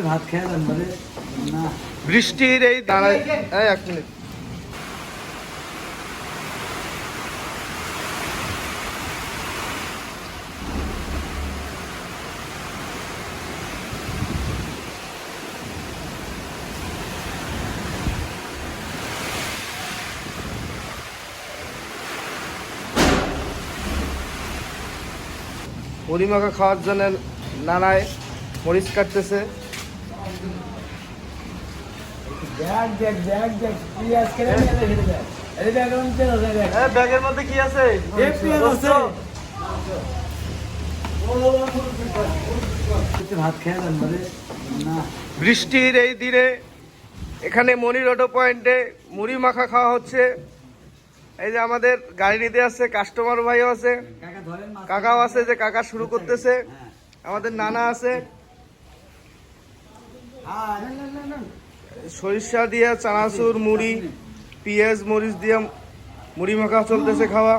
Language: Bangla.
ভাত খেয়ে যান বলে না বৃষ্টির এই দাঁড়ায় এক মিনিট। মুড়ি মাখা খাওয়ার জন্য নানায় মরিচ কাটতেছে। ব্যাগের মধ্যে কি আছে? ভাত খেয়ে যান বলে না বৃষ্টির এই দিনে এখানে মনির অটো পয়েন্টে মুড়ি মাখা খাওয়া হচ্ছে। এই যে আমাদের গাড়ি নিতে আসছে, কাস্টমার ভাইও আছে, কাকাও আছে, যে কাকা শুরু করতেছে। আমাদের নানা আছে, সরিষা দিয়ে চানাচুর মুড়ি পেঁয়াজ মরিচ দিয়ে মুড়ি মাখা চলতেছে খাওয়া।